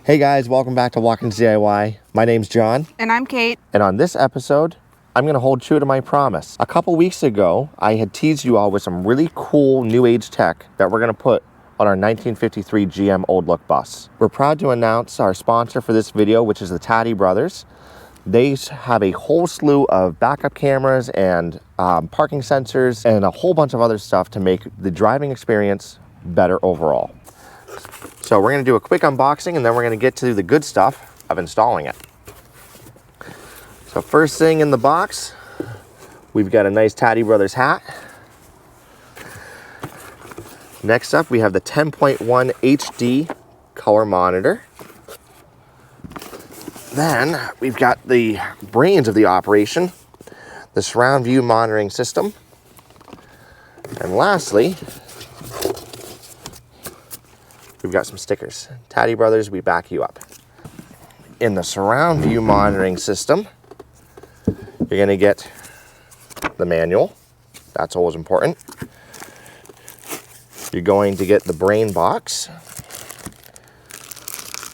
Hey guys, welcome back to WatkinsDIY. My name's John. And I'm Kate. And on this episode, I'm going to hold true to my promise. A couple weeks ago, I had teased you all with some really cool new age tech that we're going to put on our 1953 GM Old Look bus. We're proud to announce our sponsor for this video, which is the TadiBrothers. They have a whole slew of backup cameras and parking sensors and a whole bunch of other stuff to make the driving experience better overall. So we're going to do a quick unboxing and then we're going to get to the good stuff of installing it. So first thing in the box, we've got a nice TadiBrothers hat. Next up, we have the 10.1 HD color monitor. Then we've got the brains of the operation, the surround view monitoring system. And lastly, we've got some stickers. TadiBrothers, we back you up. In the surround view monitoring system, you're going to get the manual. That's always important. You're going to get the brain box.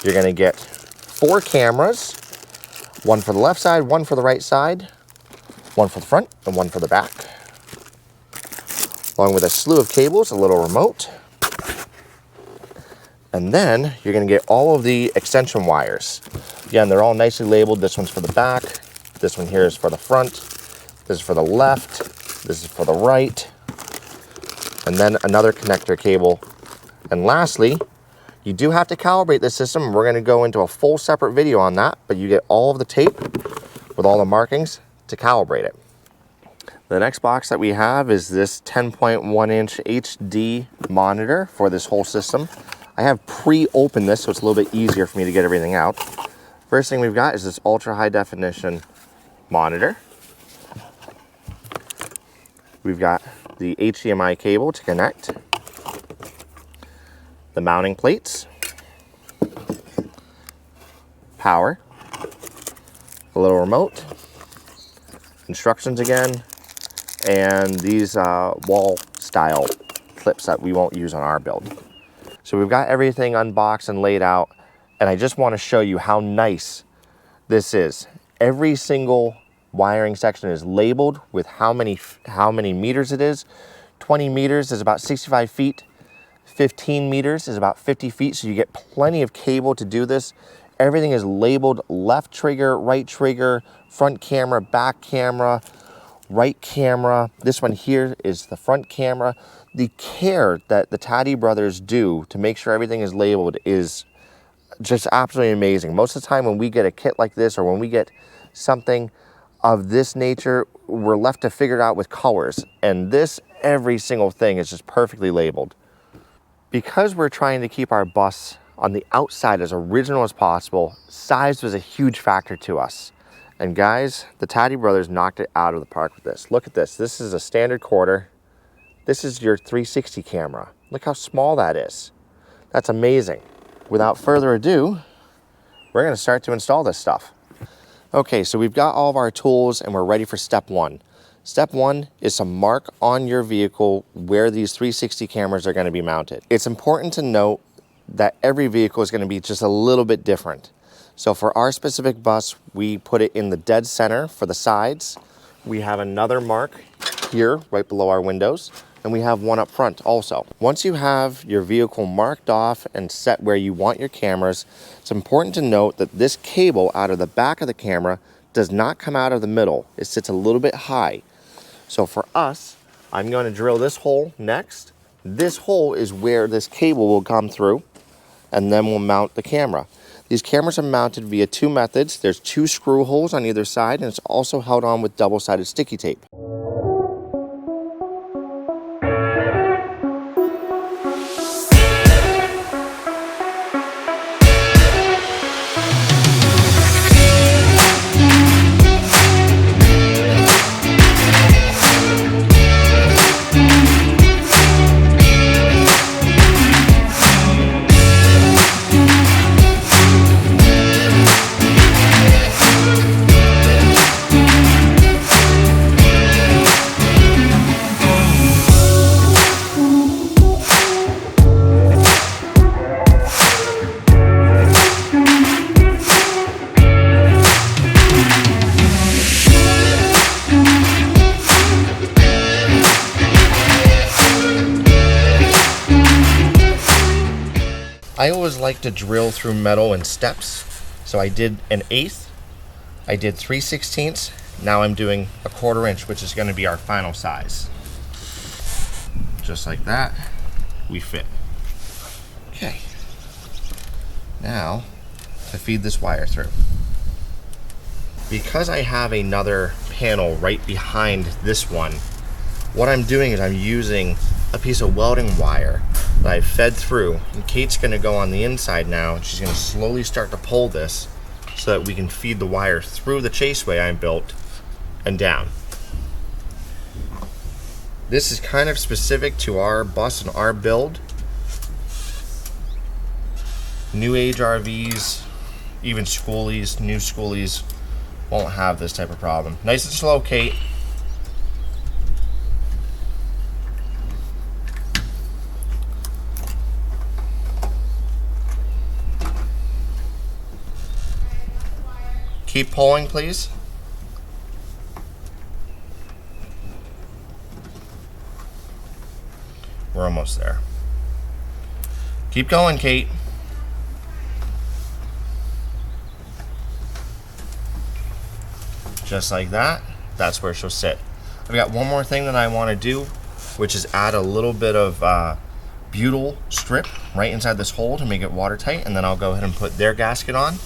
You're going to get 4 cameras, one for the left side, one for the right side, one for the front, and one for the back. Along with a slew of cables, a little remote. And then you're going to get all of the extension wires. Again, they're all nicely labeled. This one's for the back. This one here is for the front. This is for the left. This is for the right. And then another connector cable. And lastly, you do have to calibrate this system. We're going to go into a full separate video on that, but you get all of the tape with all the markings to calibrate it. The next box that we have is this 10.1 inch HD monitor for this whole system. I have pre-opened this, so it's a little bit easier for me to get everything out. First thing we've got is this ultra high definition monitor. We've got the HDMI cable to connect, the mounting plates, power, a little remote, instructions again, and these wall style clips that we won't use on our build. So we've got everything unboxed and laid out, and I just want to show you how nice this is. Every single wiring section is labeled with how many meters it is. 20 meters is about 65 feet. 15 meters is about 50 feet, so you get plenty of cable to do this. Everything is labeled left trigger, right trigger, front camera, back camera, right camera. This one here is the front camera. The care that the TadiBrothers do to make sure everything is labeled is just absolutely amazing. Most of the time when we get a kit like this or when we get something of this nature, we're left to figure it out with colors. And this, every single thing is just perfectly labeled. Because we're trying to keep our bus on the outside as original as possible, size was a huge factor to us. And guys, the TadiBrothers knocked it out of the park with this. Look at this. This is a standard quarter. This is your 360 camera. Look how small that is. That's amazing. Without further ado, we're going to start to install this stuff. Okay, so we've got all of our tools and we're ready for step 1. Step 1 is to mark on your vehicle where these 360 cameras are going to be mounted. It's important to note that every vehicle is going to be just a little bit different. So for our specific bus, we put it in the dead center for the sides. We have another mark here right below our windows, and we have one up front also. Once you have your vehicle marked off and set where you want your cameras, it's important to note that this cable out of the back of the camera does not come out of the middle. It sits a little bit high. So for us, I'm going to drill this hole next. This hole is where this cable will come through, and then we'll mount the camera. These cameras are mounted via 2 methods. There's 2 screw holes on either side, and it's also held on with double-sided sticky tape. I always like to drill through metal in steps. So I did an 1/8, I did 3/16. Now I'm doing a 1/4 inch, which is going to be our final size. Just like that, we fit. Okay. Now, to feed this wire through. Because I have another panel right behind this one, what I'm doing is I'm using a piece of welding wire that I've fed through, and Kate's gonna go on the inside now, and she's gonna slowly start to pull this so that we can feed the wire through the chaseway I built and down. This is kind of specific to our bus and our build. New age RVs, even schoolies, new schoolies won't have this type of problem. Nice and slow, Kate. Keep pulling, please. We're almost there. Keep going, Kate. Just like that. That's where she'll sit. I've got one more thing that I want to do, which is add a little bit of butyl strip right inside this hole to make it watertight, and then I'll go ahead and put their gasket on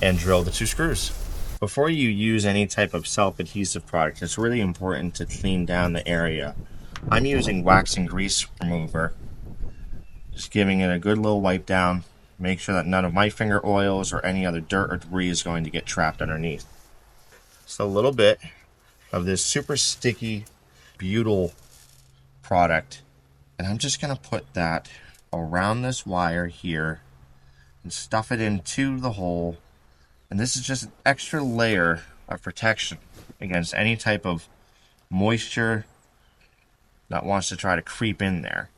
and drill the 2 screws. Before you use any type of self-adhesive product, it's really important to clean down the area. I'm using wax and grease remover, just giving it a good little wipe down. Make sure that none of my finger oils or any other dirt or debris is going to get trapped underneath. Just a little bit of this super sticky butyl product, and I'm just going to put that around this wire here and stuff it into the hole. And this is just an extra layer of protection against any type of moisture that wants to try to creep in there.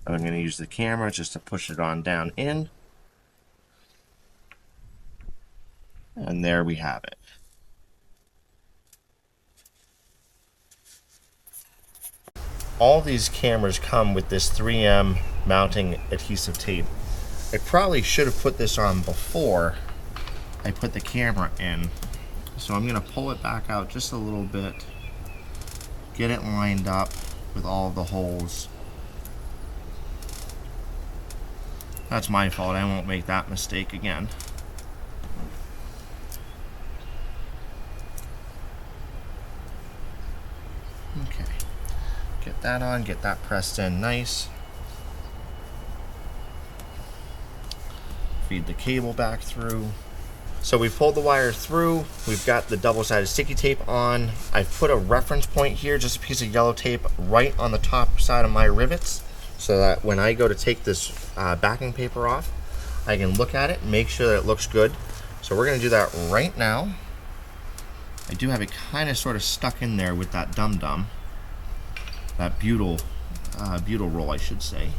I'm going to use the camera just to push it on down in. And there we have it. All these cameras come with this 3M mounting adhesive tape. I probably should have put this on before I put the camera in. So I'm going to pull it back out just a little bit, get it lined up with all of the holes. That's my fault. I won't make that mistake again. Okay, get that on, get that pressed in nice. Feed the cable back through. So we've pulled the wire through, we've got the double-sided sticky tape on. I've put a reference point here, just a piece of yellow tape right on the top side of my rivets, so that when I go to take this backing paper off, I can look at it and make sure that it looks good. So we're gonna do that right now. I do have it kind of sort of stuck in there with that dum-dum, that butyl roll, I should say.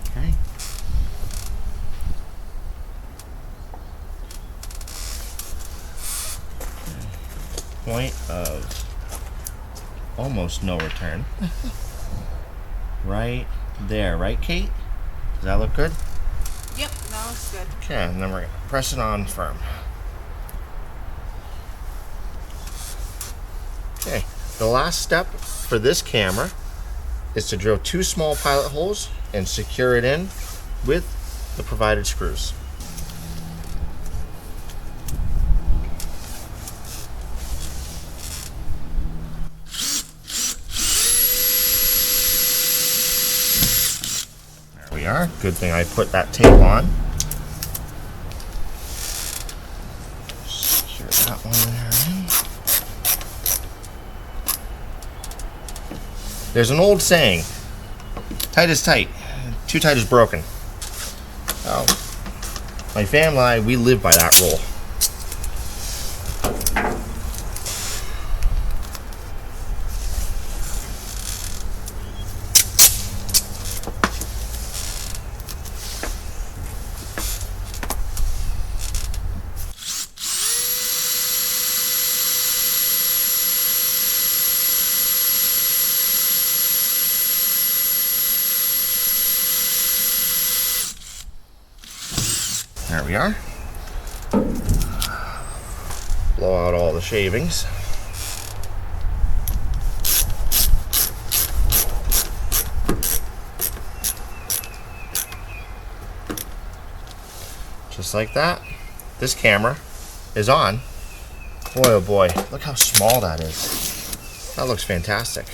Okay. Point of almost no return. Right there, right, Kate? Does that look good? Yep, that looks good. Okay, and then we're gonna press it on firm. Okay, the last step for this camera is to drill 2 small pilot holes and secure it in with the provided screws. We are. Good thing I put that tape on. Secure that one there in. There's an old saying, tight is tight, too tight is broken. Oh, my family and I, we live by that rule. There we are. Blow out all the shavings. Just like that. This camera is on. Boy, oh boy, look how small that is. That looks fantastic.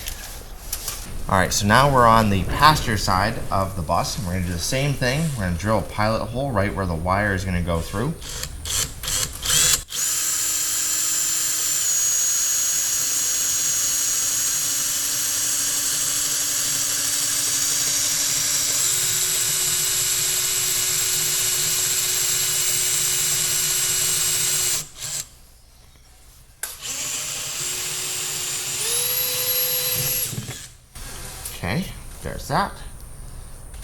All right, so now we're on the passenger side of the bus, and we're gonna do the same thing. We're gonna drill a pilot hole right where the wire is gonna go through. Okay, there's that.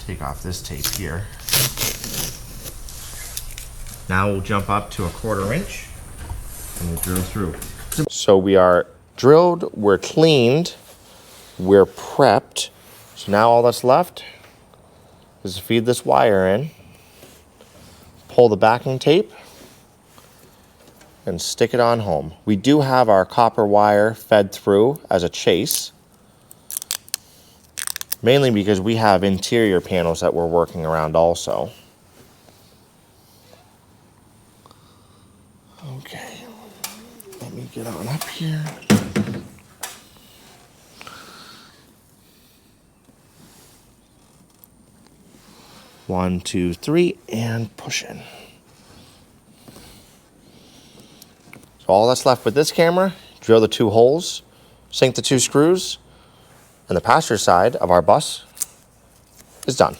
Take off this tape here. Now we'll jump up to 1/4 inch and we'll drill through. So we are drilled, we're cleaned, we're prepped. So now all that's left is to feed this wire in, pull the backing tape, and stick it on home. We do have our copper wire fed through as a chase, mainly because we have interior panels that we're working around also. Okay, let me get on up here. One, two, three, and push in. So all that's left with this camera, drill the 2 holes, sink the 2 screws, and the passenger side of our bus is done.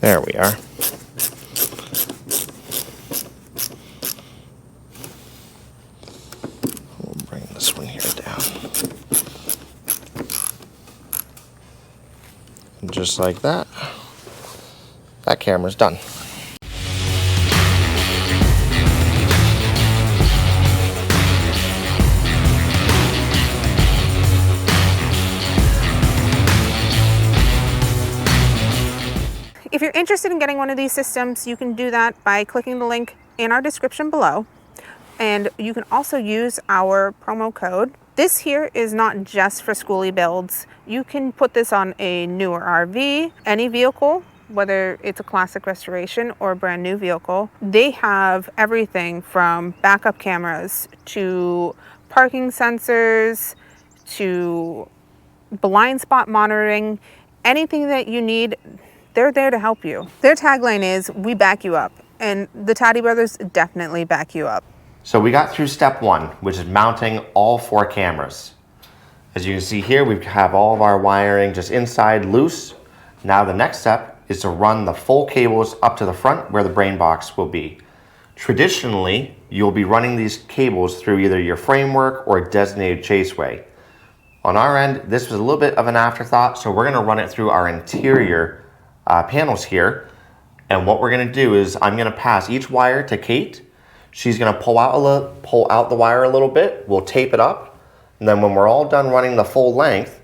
There we are. We'll bring this one here down. And just like that, that camera's done. If you're interested in getting one of these systems, you can do that by clicking the link in our description below. And you can also use our promo code. This here is not just for schoolie builds. You can put this on a newer RV, any vehicle, whether it's a classic restoration or a brand new vehicle. They have everything from backup cameras to parking sensors to blind spot monitoring, anything that you need. They're there to help you. Their tagline is, "We back you up," and the TadiBrothers definitely back you up. So we got through step 1, which is mounting all 4 cameras. As you can see here, we have all of our wiring just inside loose. Now the next step is to run the full cables up to the front where the brain box will be. Traditionally, you'll be running these cables through either your framework or a designated chaseway. On our end, this was a little bit of an afterthought, so we're gonna run it through our interior panels here. And what we're gonna do is I'm gonna pass each wire to Kate. She's gonna pull out the wire a little bit. We'll tape it up. And then when we're all done running the full length,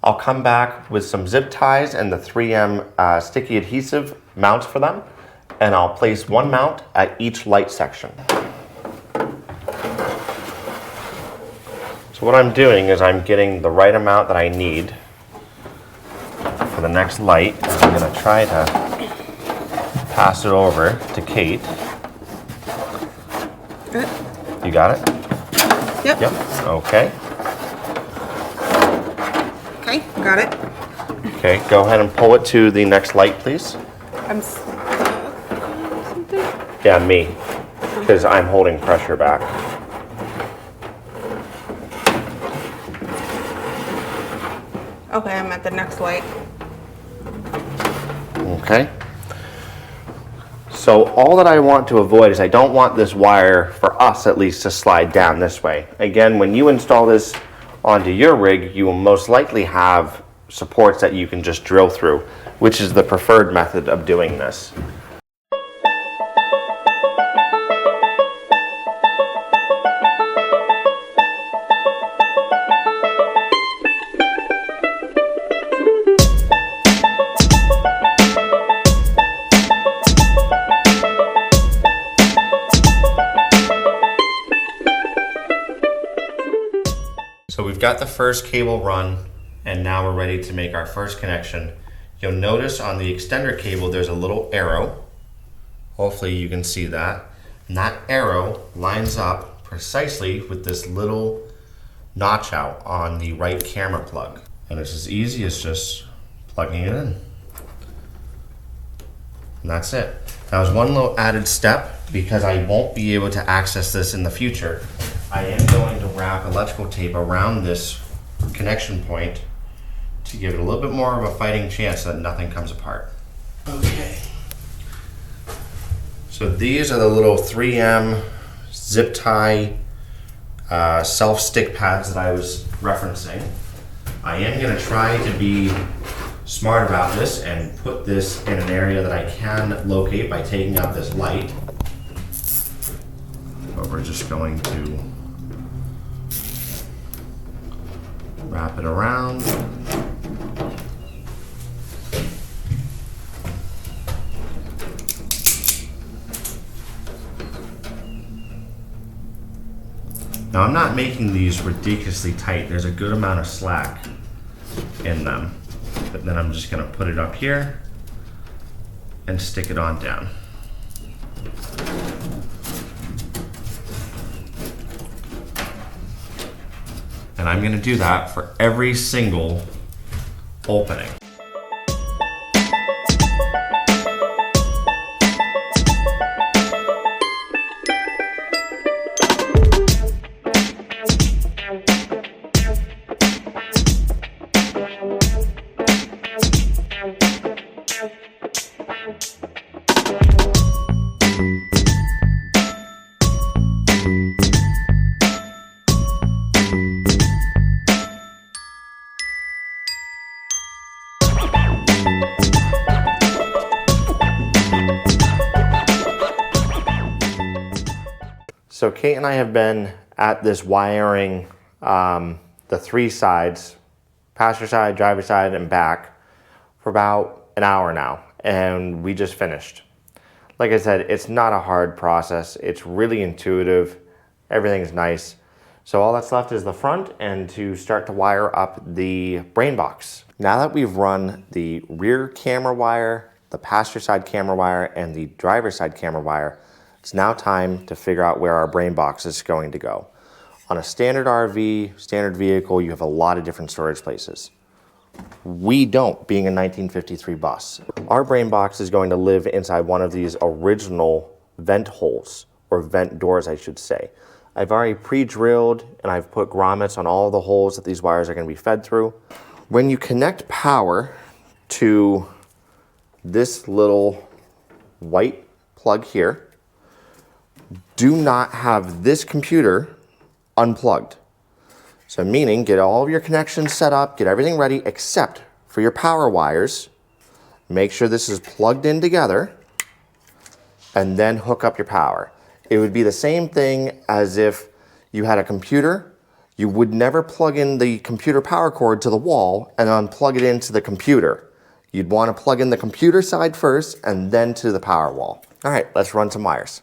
I'll come back with some zip ties and the 3M sticky adhesive mounts for them. And I'll place 1 mount at each light section. So what I'm doing is I'm getting the right amount that I need for the next light. I'm gonna try to pass it over to Kate. Good. You got it? Yep. Yep, okay. Okay, got it. Okay, go ahead and pull it to the next light, please. I'm something. Yeah, me, because I'm holding pressure back. Okay, I'm at the next light. Okay. So all that I want to avoid is I don't want this wire, for us at least, to slide down this way. Again, when you install this onto your rig, you will most likely have supports that you can just drill through, which is the preferred method of doing this. got the first cable run, and now we're ready to make our first connection. You'll notice on the extender cable there's a little arrow. Hopefully you can see that. And that arrow lines up precisely with this little notch out on the right camera plug. And it's as easy as just plugging it in. And that's it. That was one little added step because I won't be able to access this in the future. I am going to wrap electrical tape around this connection point to give it a little bit more of a fighting chance that nothing comes apart. Okay. So these are the little 3M zip tie self stick pads that I was referencing. I am going to try to be smart about this and put this in an area that I can locate by taking out this light. But we're just going to wrap it around. Now I'm not making these ridiculously tight. There's a good amount of slack in them. But then I'm just gonna put it up here and stick it on down. And I'm gonna do that for every single opening. So Kate and I have been at this wiring the three sides, passenger side, driver side, and back for about an hour now, and we just finished. Like I said, it's not a hard process. It's really intuitive. Everything's nice. So all that's left is the front and to start to wire up the brain box. Now that we've run the rear camera wire, the passenger side camera wire, and the driver side camera wire, it's now time to figure out where our brain box is going to go. On a standard RV, standard vehicle, you have a lot of different storage places. We don't, being a 1953 bus. Our brain box is going to live inside one of these original vent holes, or vent doors, I should say. I've already pre-drilled and I've put grommets on all the holes that these wires are going to be fed through. When you connect power to this little white plug here, do not have this computer unplugged. So meaning get all of your connections set up, get everything ready except for your power wires. Make sure this is plugged in together and then hook up your power. It would be the same thing as if you had a computer. You would never plug in the computer power cord to the wall and unplug it into the computer. You'd want to plug in the computer side first and then to the power wall. All right, let's run some wires.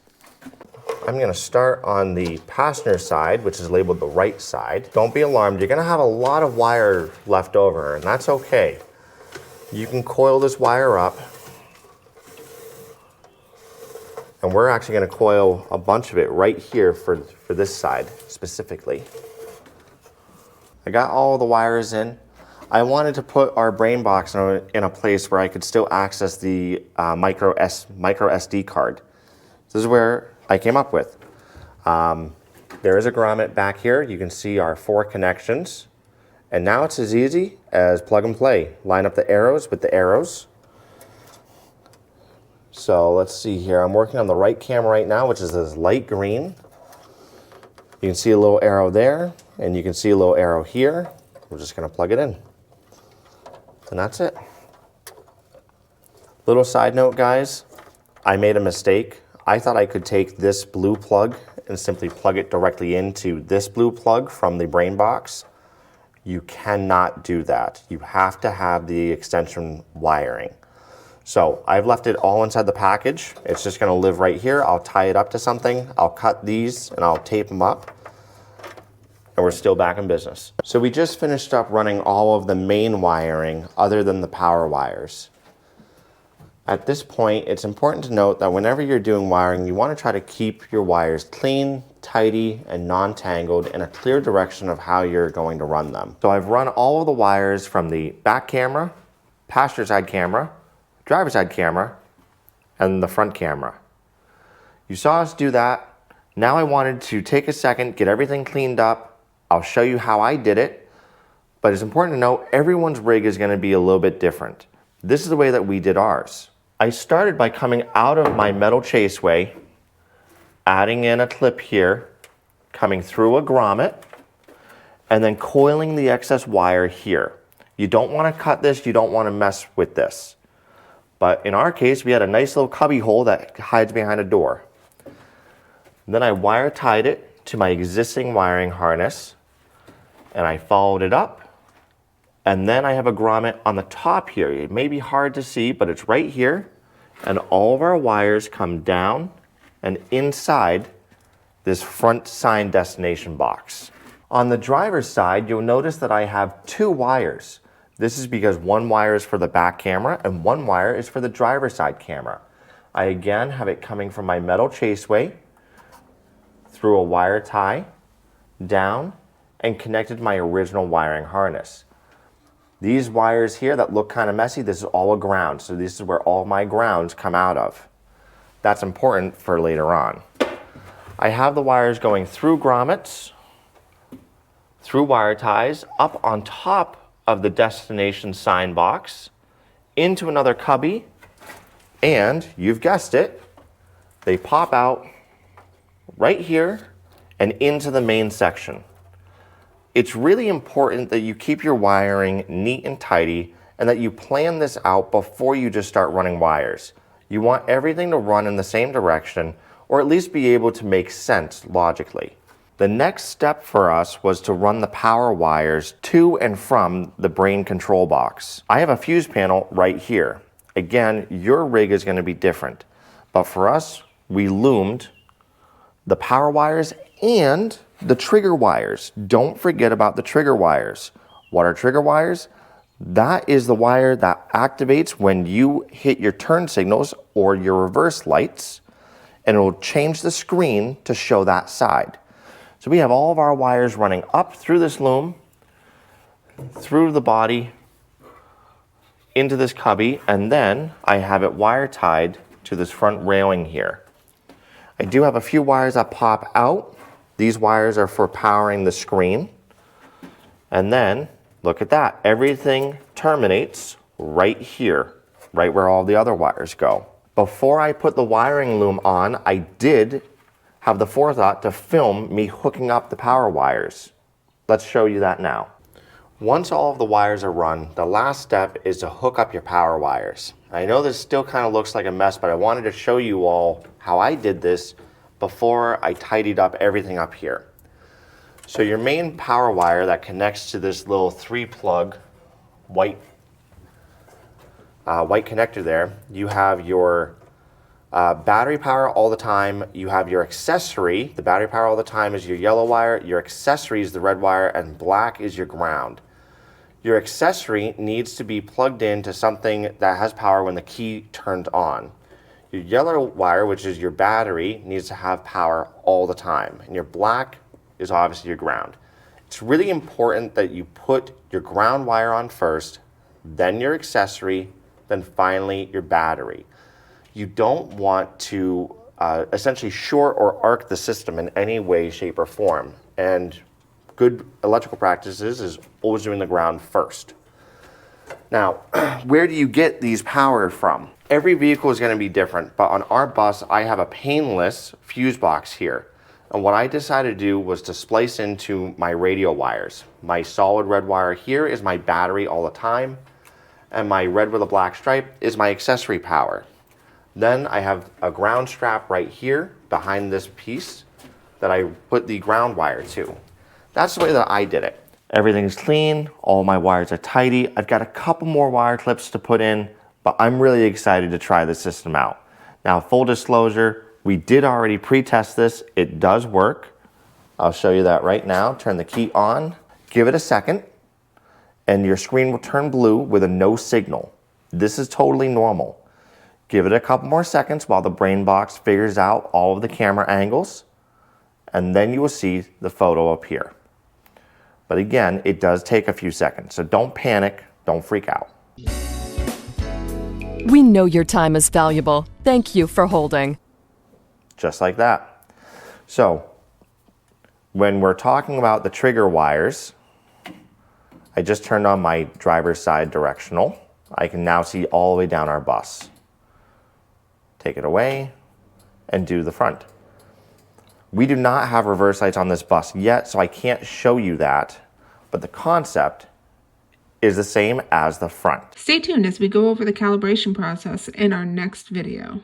I'm going to start on the passenger side, which is labeled the right side. Don't be alarmed, you're going to have a lot of wire left over, and that's okay. You can coil this wire up, and we're actually going to coil a bunch of it right here for this side specifically. I got all the wires in. I wanted to put our brain box in a place where I could still access the micro SD card. This is where I came up with. There is a grommet back here. You can see our 4 connections. And now it's as easy as plug and play. Line up the arrows with the arrows. So let's see here. I'm working on the right camera right now, which is this light green. You can see a little arrow there, and you can see a little arrow here. We're just going to plug it in. And that's it. Little side note, guys. I made a mistake. I thought I could take this blue plug and simply plug it directly into this blue plug from the brain box. You cannot do that. You have to have the extension wiring. So I've left it all inside the package. It's just gonna live right here. I'll tie it up to something. I'll cut these and I'll tape them up. and we're still back in business. So we just finished up running all of the main wiring other than the power wires. At this point, it's important to note that whenever you're doing wiring, you want to try to keep your wires clean, tidy, and non-tangled in a clear direction of how you're going to run them. So I've run all of the wires from the back camera, passenger side camera, driver side camera, and the front camera. You saw us do that. Now I wanted to take a second, get everything cleaned up. I'll show you how I did it, but it's important to note everyone's rig is going to be a little bit different. This is the way that we did ours. I started by coming out of my metal chaseway, adding in a clip here, coming through a grommet, and then coiling the excess wire here. You don't want to cut this, you don't want to mess with this. But in our case, we had a nice little cubby hole that hides behind a door. Then I wire tied it to my existing wiring harness, and I followed it up. And then I have a grommet on the top here. It may be hard to see, but it's right here. And all of our wires come down and inside this front sign destination box. On the driver's side, you'll notice that I have two wires. This is because one wire is for the back camera and one wire is for the driver's side camera. I again have it coming from my metal chaseway through a wire tie, down, and connected to my original wiring harness. These wires here that look kind of messy, this is all a ground, so this is where all my grounds come out of. That's important for later on. I have the wires going through grommets, through wire ties, up on top of the destination sign box, into another cubby, and you've guessed it, they pop out right here and into the main section. It's really important that you keep your wiring neat and tidy and that you plan this out before you just start running wires. You want everything to run in the same direction or at least be able to make sense logically. The next step for us was to run the power wires to and from the brain control box. I have a fuse panel right here. Again, your rig is going to be different, but for us, we loomed the power wires and the trigger wires. Don't forget about the trigger wires. What are trigger wires? That is the wire that activates when you hit your turn signals or your reverse lights, and it will change the screen to show that side. So we have all of our wires running up through this loom, through the body, into this cubby, and then I have it wire tied to this front railing here. I do have a few wires that pop out. These wires are for powering the screen. And then, look at that. Everything terminates right here, right where all the other wires go. Before I put the wiring loom on, I did have the forethought to film me hooking up the power wires. Let's show you that now. Once all of the wires are run, the last step is to hook up your power wires. I know this still kind of looks like a mess, but I wanted to show you all how I did this before I tidied up everything up here. So your main power wire that connects to this little 3-plug white connector there, you have your battery power all the time, you have your accessory. The battery power all the time is your yellow wire, your accessory is the red wire, and black is your ground. Your accessory needs to be plugged into something that has power when the key turns on. Your yellow wire, which is your battery, needs to have power all the time. And your black is obviously your ground. It's really important that you put your ground wire on first, then your accessory, then finally your battery. You don't want to essentially short or arc the system in any way, shape, or form. And good electrical practices is always doing the ground first. Now, where do you get these power from? Every vehicle is going to be different, but on our bus, I have a painless fuse box here. And what I decided to do was to splice into my radio wires. My solid red wire here is my battery all the time, and my red with a black stripe is my accessory power. Then I have a ground strap right here behind this piece that I put the ground wire to. That's the way that I did it. Everything's clean, all my wires are tidy. I've got a couple more wire clips to put in, but I'm really excited to try the system out. Now, full disclosure, we did already pre-test this. It does work. I'll show you that right now. Turn the key on, give it a second, and your screen will turn blue with a no signal. This is totally normal. Give it a couple more seconds while the brain box figures out all of the camera angles, and then you will see the photo appear. But again, it does take a few seconds, so don't panic, don't freak out. We know your time is valuable. Thank you for holding. Just like that. So, when we're talking about the trigger wires, I just turned on my driver's side directional. I can now see all the way down our bus. Take it away and do the front. We do not have reverse lights on this bus yet, so I can't show you that, but the concept is the same as the front. Stay tuned as we go over the calibration process in our next video.